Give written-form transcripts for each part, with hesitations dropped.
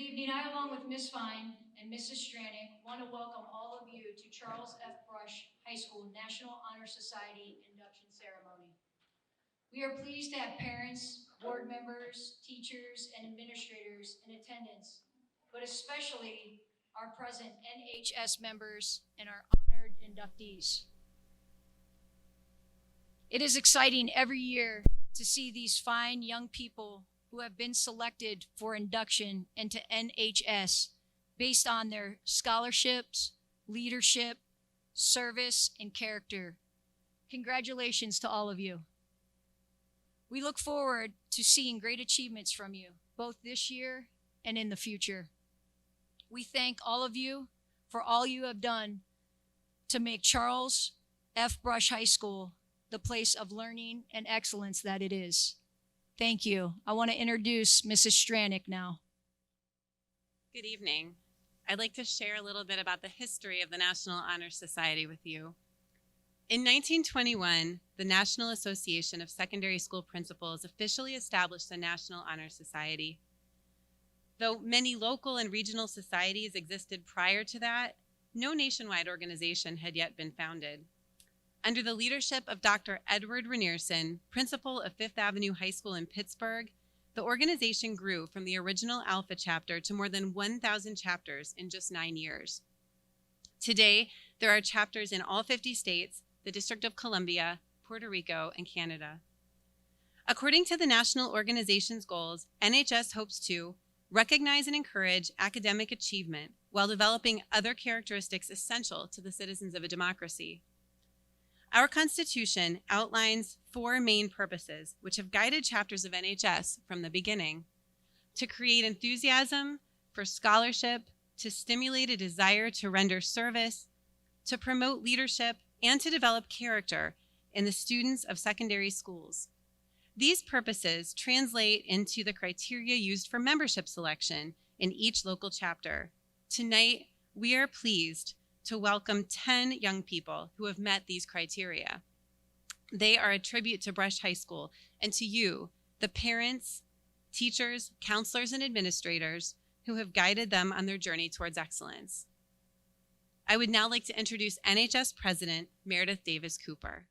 evening. I, along with Miss Fine and Mrs. Stranick, want to welcome all of you to Charles F. Brush High School National Honor Society induction ceremony. We are pleased to have parents, board members, teachers, and administrators in attendance, but especially our present NHS members and our honored inductees. It is exciting every year to see these fine young people who have been selected for induction into NHS based on their scholarships, leadership, service, and character. Congratulations to all of you. We look forward to seeing great achievements from you, both this year and in the future. We thank all of you for all you have done to make Charles F. Brush High School the place of learning and excellence that it is. Thank you. I want to introduce Mrs. Stranick now. Good evening. I'd like to share a little bit about the history of the National Honor Society with you. In 1921, the National Association of Secondary School Principals officially established the National Honor Society. Though many local and regional societies existed prior to that, no nationwide organization had yet been founded. Under the leadership of Dr. Edward Renierson, principal of Fifth Avenue High School in Pittsburgh, the organization grew from the original Alpha chapter to more than 1,000 chapters in just 9 years. Today, there are chapters in all 50 states, the District of Columbia, Puerto Rico, and Canada. According to the national organization's goals, NHS hopes to recognize and encourage academic achievement while developing other characteristics essential to the citizens of a democracy. Our Constitution outlines 4 main purposes which have guided chapters of NHS from the beginning: to create enthusiasm for scholarship, to stimulate a desire to render service, to promote leadership, and to develop character in the students of secondary schools. These purposes translate into the criteria used for membership selection in each local chapter. Tonight, we are pleased to welcome 10 young people who have met these criteria. They are a tribute to Brush High School and to you, the parents, teachers, counselors, and administrators who have guided them on their journey towards excellence. I would now like to introduce NHS President Meredith Davis Cooper.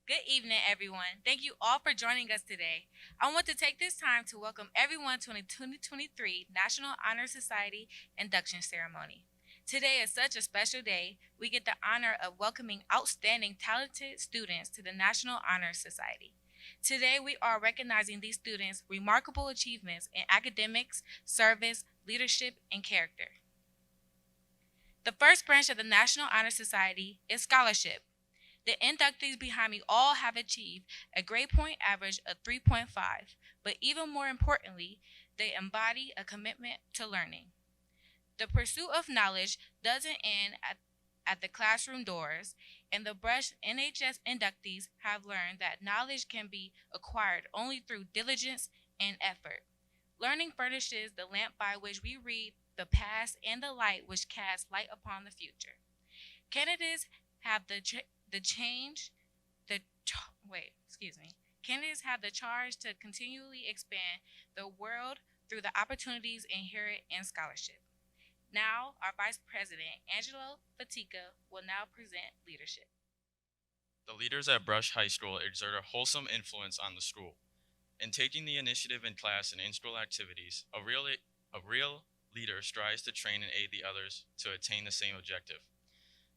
Good evening, everyone. Thank you all for joining us today. I want to take this time to welcome everyone to the 2023 National Honor Society induction ceremony. Today is such a special day. We get the honor of welcoming outstanding, talented students to the National Honor Society. Today, we are recognizing these students' remarkable achievements in academics, service, leadership, and character. The first branch of the National Honor Society is scholarship. The inductees behind me all have achieved a grade point average of 3.5, but even more importantly, they embody a commitment to learning. The pursuit of knowledge doesn't end at the classroom doors, and the Brush NHS inductees have learned that knowledge can be acquired only through diligence and effort. Learning furnishes the lamp by which we read the past and the light which casts light upon the future. Candidates have Candidates have the charge to continually expand the world through the opportunities inherent in scholarship. Now, our Vice President, Angelo Fatica, will now present leadership. The leaders at Brush High School exert a wholesome influence on the school. In taking the initiative in class and in-school activities, a real leader strives to train and aid the others to attain the same objective.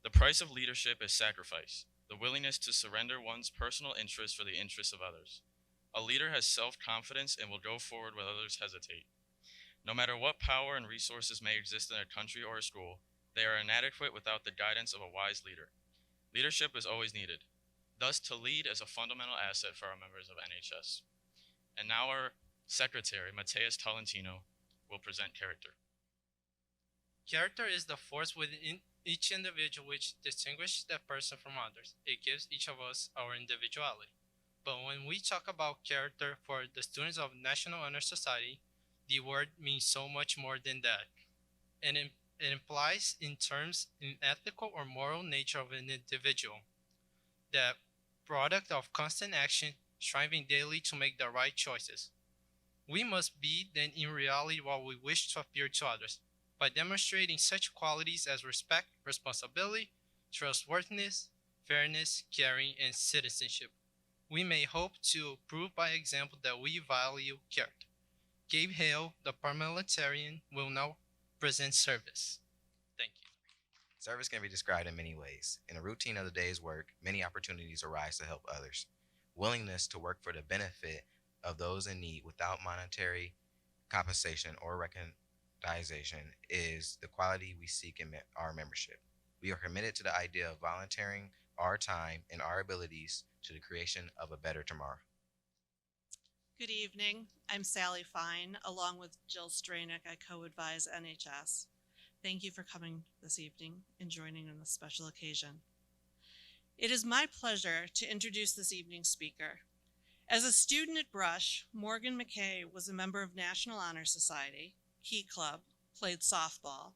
The price of leadership is sacrifice, the willingness to surrender one's personal interests for the interests of others. A leader has self-confidence and will go forward when others hesitate. No matter what power and resources may exist in a country or a school, they are inadequate without the guidance of a wise leader. Leadership is always needed. Thus, to lead is a fundamental asset for our members of NHS. And now our secretary, Mateus Tolentino, will present character. Character is the force within each individual which distinguishes that person from others. It gives each of us our individuality. But when we talk about character for the students of National Honor Society, the word means so much more than that. And it implies in terms an ethical or moral nature of an individual, the product of constant action, striving daily to make the right choices. We must be then in reality what we wish to appear to others, by demonstrating such qualities as respect, responsibility, trustworthiness, fairness, caring, and citizenship. We may hope to prove by example that we value character. Gabe Hale, the parliamentarian, will now present service. Thank you. Service can be described in many ways. In a routine of the day's work, many opportunities arise to help others. Willingness to work for the benefit of those in need without monetary compensation or recognition is the quality we seek in our membership. We are committed to the idea of volunteering our time and our abilities to the creation of a better tomorrow. Good evening. I'm Sally Fine. Along with Jill Stranick, I co-advise NHS. Thank you for coming this evening and joining on this special occasion. It is my pleasure to introduce this evening's speaker. As a student at Brush, Morgan McKay was a member of National Honor Society, Key Club, played softball,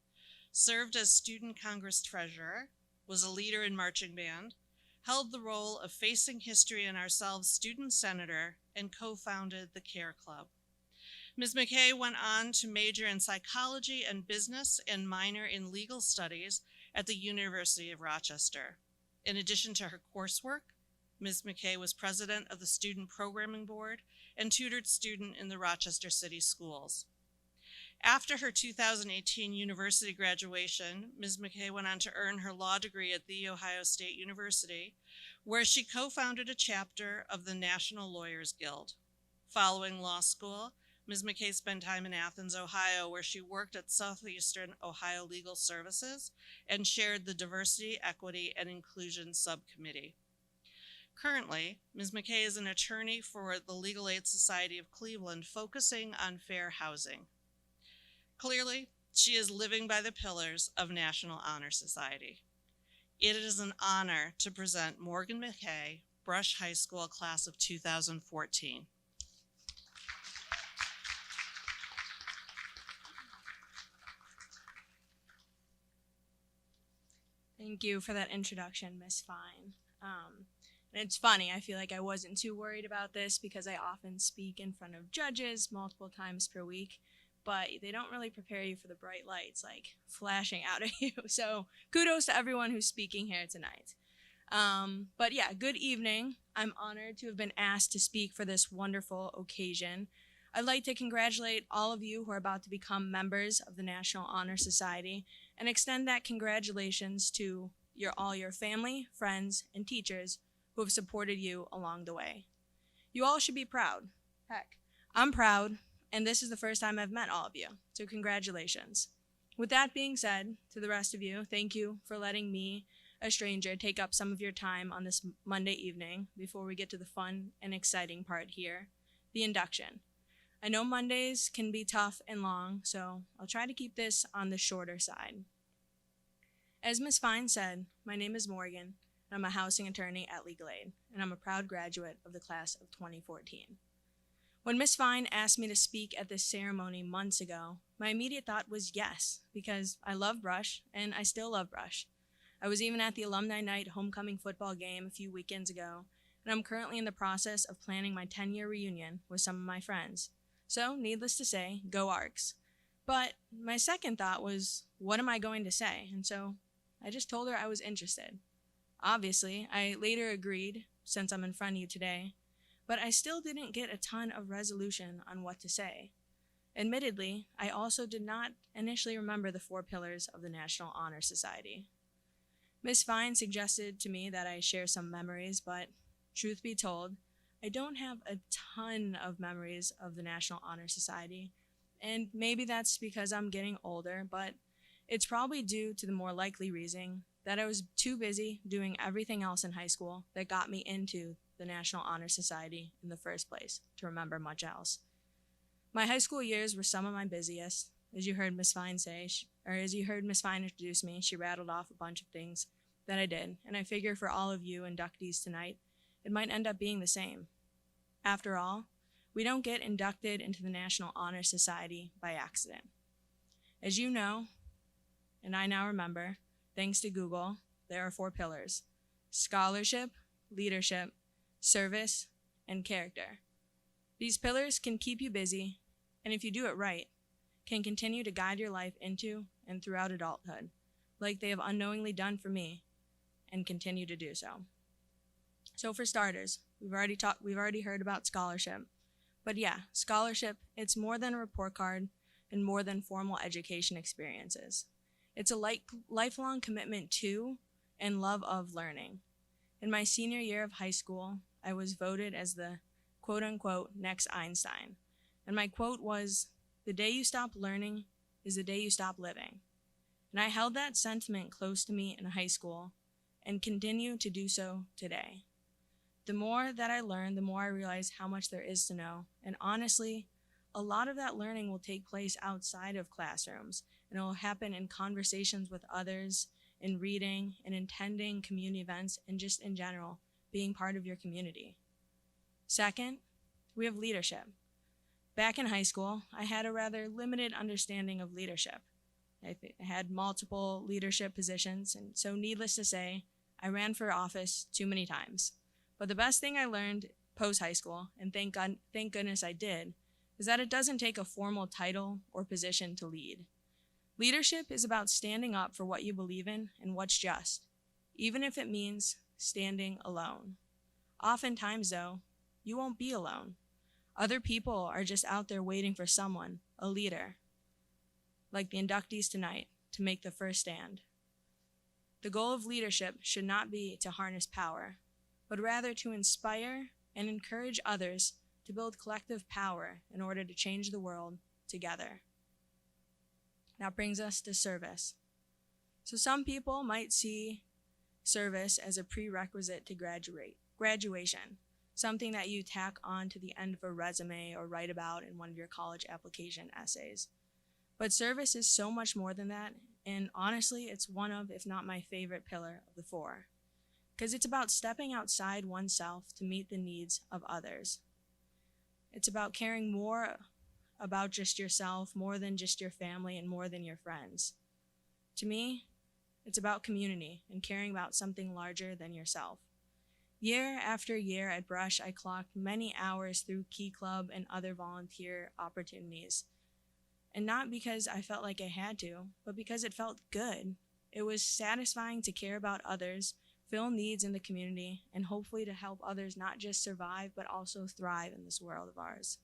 served as Student Congress Treasurer, was a leader in marching band, held the role of Facing History and Ourselves Student Senator, and co-founded the CARE Club. Ms. McKay went on to major in psychology and business and minor in legal studies at the University of Rochester. In addition to her coursework, Ms. McKay was president of the Student Programming Board and tutored students in the Rochester City Schools. After her 2018 university graduation, Ms. McKay went on to earn her law degree at The Ohio State University, where she co-founded a chapter of the National Lawyers Guild. Following law school, Ms. McKay spent time in Athens, Ohio, where she worked at Southeastern Ohio Legal Services and chaired the Diversity, Equity, and Inclusion Subcommittee. Currently, Ms. McKay is an attorney for the Legal Aid Society of Cleveland, focusing on fair housing. Clearly, she is living by the pillars of National Honor Society. It is an honor to present Morgan McKay, Brush High School class of 2014. Thank you for that introduction, Miss Fine. And it's funny, I feel like I wasn't too worried about this because I often speak in front of judges multiple times per week, but they don't really prepare you for the bright lights like flashing out at you. So kudos to everyone who's speaking here tonight. But yeah, good evening. I'm honored to have been asked to speak for this wonderful occasion. I'd like to congratulate all of you who are about to become members of the National Honor Society and extend that congratulations to all your family, friends, and teachers who have supported you along the way. You all should be proud. Heck, I'm proud, and this is the first time I've met all of you, so congratulations. With that being said, to the rest of you, thank you for letting me, a stranger, take up some of your time on this Monday evening before we get to the fun and exciting part here, the induction. I know Mondays can be tough and long, so I'll try to keep this on the shorter side. As Ms. Fine said, my name is Morgan, and I'm a housing attorney at Legal Aid, and I'm a proud graduate of the class of 2014. When Ms. Fine asked me to speak at this ceremony months ago, my immediate thought was yes, because I love Brush, and I still love Brush. I was even at the Alumni Night homecoming football game a few weekends ago, and I'm currently in the process of planning my 10-year reunion with some of my friends. So, needless to say, go Arcs. But my second thought was, what am I going to say? And so I just told her I was interested. Obviously, I later agreed, since I'm in front of you today, but I still didn't get a ton of resolution on what to say. Admittedly, I also did not initially remember the 4 pillars of the National Honor Society. Ms. Fine suggested to me that I share some memories, but truth be told, I don't have a ton of memories of the National Honor Society, and maybe that's because I'm getting older, but it's probably due to the more likely reason that I was too busy doing everything else in high school that got me into the National Honor Society in the first place to remember much else. My high school years were some of my busiest. As you heard Ms. Fine say, or as you heard Ms. Fine introduce me, she rattled off a bunch of things that I did, and I figure for all of you inductees tonight, it might end up being the same. After all, we don't get inducted into the National Honor Society by accident. As you know, and I now remember, thanks to Google, there are 4 pillars: scholarship, leadership, service, and character. These pillars can keep you busy, and if you do it right, can continue to guide your life into and throughout adulthood, like they have unknowingly done for me and continue to do so. So for starters, we've already heard about scholarship. But yeah, scholarship, it's more than a report card and more than formal education experiences. It's a lifelong commitment to and love of learning. In my senior year of high school, I was voted as the quote-unquote next Einstein. And my quote was, "The day you stop learning is the day you stop living." And I held that sentiment close to me in high school and continue to do so today. The more that I learn, the more I realize how much there is to know. And honestly, a lot of that learning will take place outside of classrooms, and it will happen in conversations with others, in reading, and attending community events, and just in general, being part of your community. Second, we have leadership. Back in high school, I had a rather limited understanding of leadership. I had multiple leadership positions, and so needless to say, I ran for office too many times. But the best thing I learned post-high school, and thank goodness I did, is that it doesn't take a formal title or position to lead. Leadership is about standing up for what you believe in and what's just, even if it means standing alone. Oftentimes, though, you won't be alone. Other people are just out there waiting for someone, a leader, like the inductees tonight, to make the first stand. The goal of leadership should not be to harness power, but rather to inspire and encourage others to build collective power in order to change the world together. That brings us to service. So some people might see service as a prerequisite to graduation, something that you tack on to the end of a resume or write about in one of your college application essays. But service is so much more than that, and honestly, it's one of, if not my favorite pillar of the four, because it's about stepping outside oneself to meet the needs of others. It's about caring more about just yourself, more than just your family, and more than your friends. To me, it's about community and caring about something larger than yourself. Year after year at Brush, I clocked many hours through Key Club and other volunteer opportunities. And not because I felt like I had to, but because it felt good. It was satisfying to care about others, fill needs in the community, and hopefully to help others not just survive, but also thrive in this world of ours.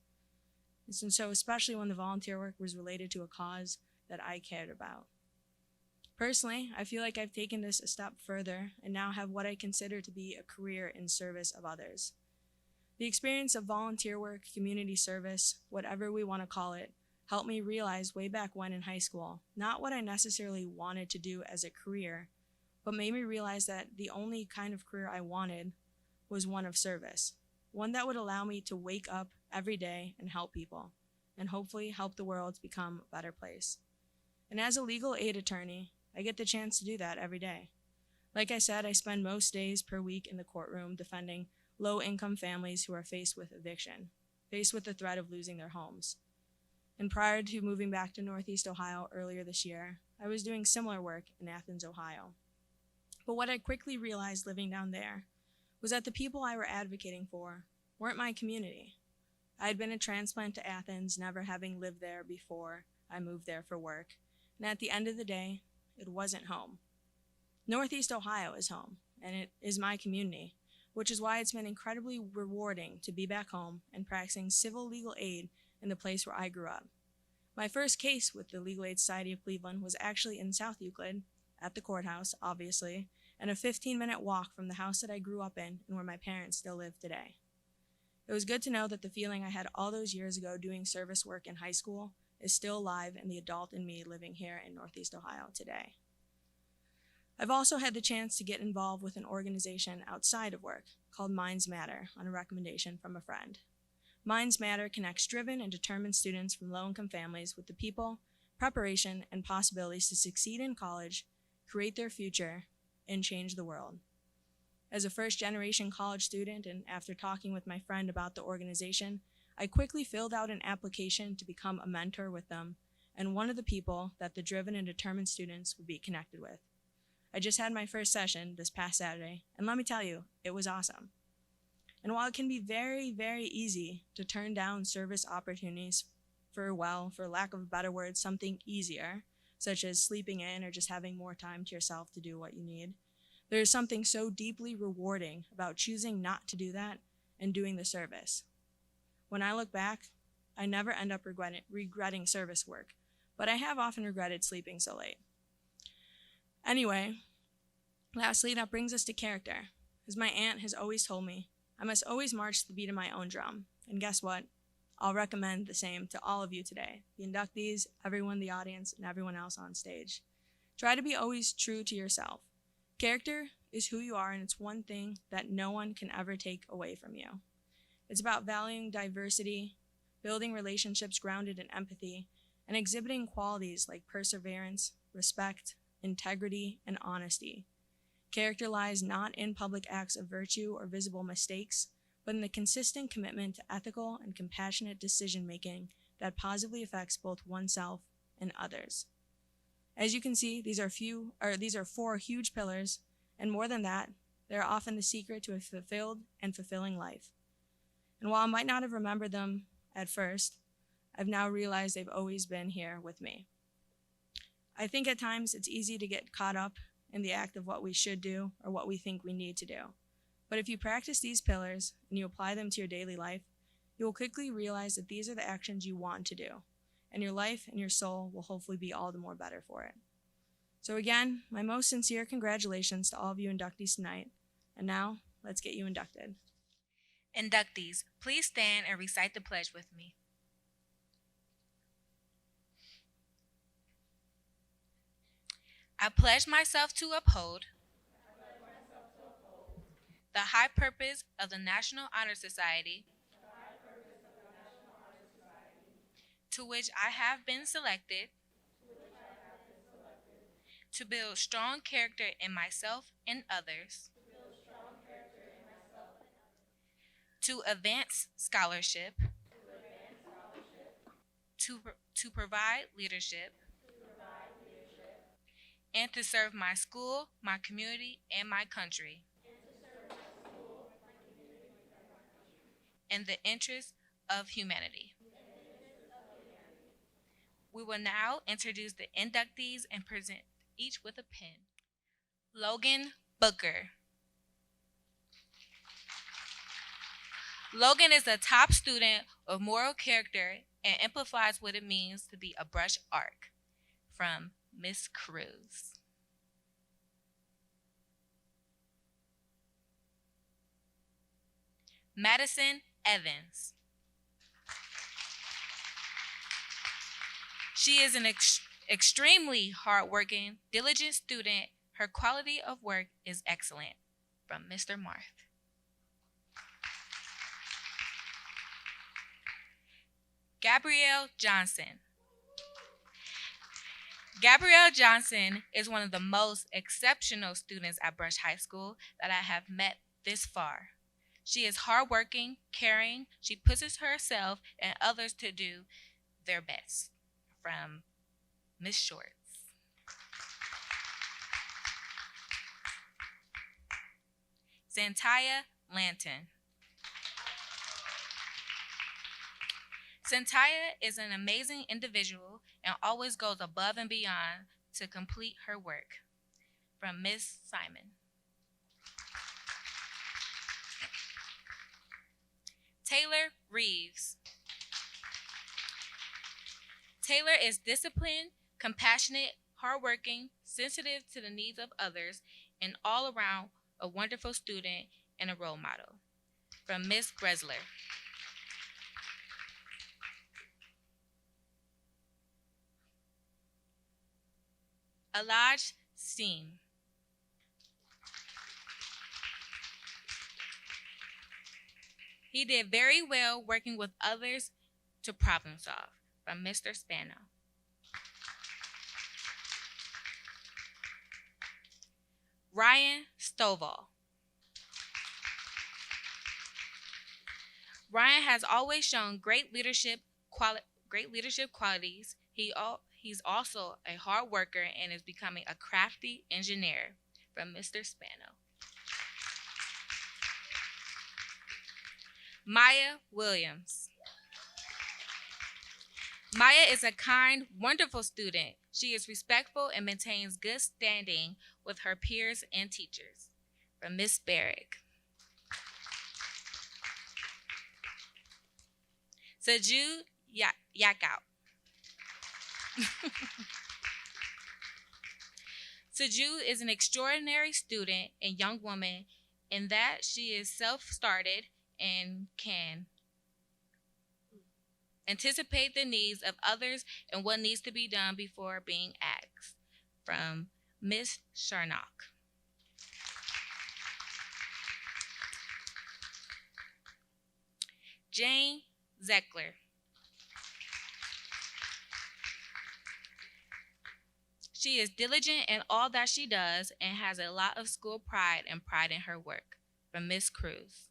And so especially when the volunteer work was related to a cause that I cared about. Personally, I feel like I've taken this a step further and now have what I consider to be a career in service of others. The experience of volunteer work, community service, whatever we want to call it, helped me realize way back when in high school, not what I necessarily wanted to do as a career, but made me realize that the only kind of career I wanted was one of service, one that would allow me to wake up every day and help people, and hopefully help the world become a better place. And as a legal aid attorney, I get the chance to do that every day. Like I said, I spend most days per week in the courtroom defending low-income families who are faced with eviction, faced with the threat of losing their homes. And prior to moving back to Northeast Ohio earlier this year, I was doing similar work in Athens, Ohio. But what I quickly realized living down there was that the people I were advocating for weren't my community. I had been a transplant to Athens, never having lived there before I moved there for work, and at the end of the day, it wasn't home. Northeast Ohio is home, and it is my community, which is why it's been incredibly rewarding to be back home and practicing civil legal aid in the place where I grew up. My first case with the Legal Aid Society of Cleveland was actually in South Euclid, at the courthouse, obviously, and a 15-minute walk from the house that I grew up in and where my parents still live today. It was good to know that the feeling I had all those years ago doing service work in high school is still alive in the adult in me living here in Northeast Ohio today. I've also had the chance to get involved with an organization outside of work called Minds Matter on a recommendation from a friend. Minds Matter connects driven and determined students from low-income families with the people, preparation, and possibilities to succeed in college, create their future, and change the world. As a first-generation college student, and after talking with my friend about the organization, I quickly filled out an application to become a mentor with them and one of the people that the driven and determined students would be connected with. I just had my first session this past Saturday, and let me tell you, it was awesome. And while it can be very, very easy to turn down service opportunities for, well, for lack of a better word, something easier, such as sleeping in or just having more time to yourself to do what you need, there is something so deeply rewarding about choosing not to do that and doing the service. When I look back, I never end up regretting service work, but I have often regretted sleeping so late. Anyway, lastly, that brings us to character. As my aunt has always told me, I must always march to the beat of my own drum. And guess what? I'll recommend the same to all of you today, the inductees, everyone in the audience, and everyone else on stage. Try to be always true to yourself. Character is who you are, and it's one thing that no one can ever take away from you. It's about valuing diversity, building relationships grounded in empathy, and exhibiting qualities like perseverance, respect, integrity, and honesty. Character lies not in public acts of virtue or visible mistakes, but in the consistent commitment to ethical and compassionate decision-making that positively affects both oneself and others. As you can see, these are 4 huge pillars, and more than that, they are often the secret to a fulfilled and fulfilling life. And while I might not have remembered them at first, I've now realized they've always been here with me. I think at times it's easy to get caught up in the act of what we should do or what we think we need to do. But if you practice these pillars and you apply them to your daily life, you will quickly realize that these are the actions you want to do, and your life and your soul will hopefully be all the more better for it. So again, my most sincere congratulations to all of you inductees tonight. And now, let's get you inducted. Inductees, please stand and recite the pledge with me. I pledge myself to uphold the high purpose of the National Honor Society, to which I have been selected, to build strong character in myself and others, to advance scholarship, to provide leadership, and to serve my school, my community, and my country in the interest of humanity. We will now introduce the inductees and present each with a pin. Logan Booker. Logan is a top student of moral character and amplifies what it means to be a brush arc. From Miss Cruz. Madison Evans. She is an extremely hardworking, diligent student. Her quality of work is excellent. From Mr. Marth. Gabrielle Johnson. Gabrielle Johnson is one of the most exceptional students at Brush High School that I have met this far. She is hardworking, caring. She pushes herself and others to do their best. From Miss Shorts. Santaya Lanton. Santaya is an amazing individual and always goes above and beyond to complete her work. From Miss Simon. Taylor Reeves. Taylor is disciplined, compassionate, hardworking, sensitive to the needs of others, and all around a wonderful student and a role model. From Miss Gressler. Alaj Singh. He did very well working with others to problem solve. From Mr. Spano. Ryan Stovall. Ryan has always shown great leadership qualities. He's also a hard worker and is becoming a crafty engineer. From Mr. Spano. Maya Williams. Maya is a kind, wonderful student. She is respectful and maintains good standing with her peers and teachers. From Miss Barrick. Saju Yakout. Saju is an extraordinary student and young woman in that she is self-started and can anticipate the needs of others and what needs to be done before being asked. From Miss Sharnock. Jane Zeckler. She is diligent in all that she does and has a lot of school pride and pride in her work. From Miss Cruz.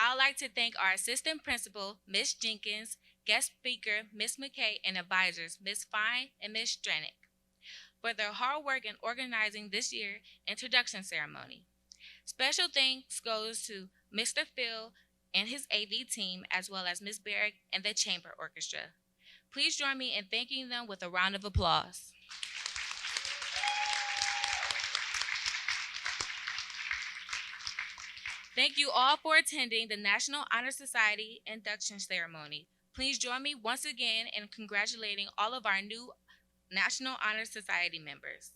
I'd like to thank our assistant principal, Miss Jenkins, guest speaker, Miss McKay, and advisors, Miss Fine and Miss Stranick, for their hard work in organizing this year's introduction ceremony. Special thanks goes to Mr. Phil and his AV team, as well as Miss Barrick and the Chamber Orchestra. Please join me in thanking them with a round of applause. Thank you all for attending the National Honor Society induction ceremony. Please join me once again in congratulating all of our new National Honor Society members.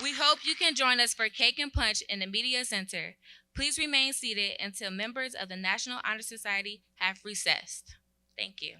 We hope you can join us for cake and punch in the Media Center. Please remain seated until members of the National Honor Society have recessed. Thank you.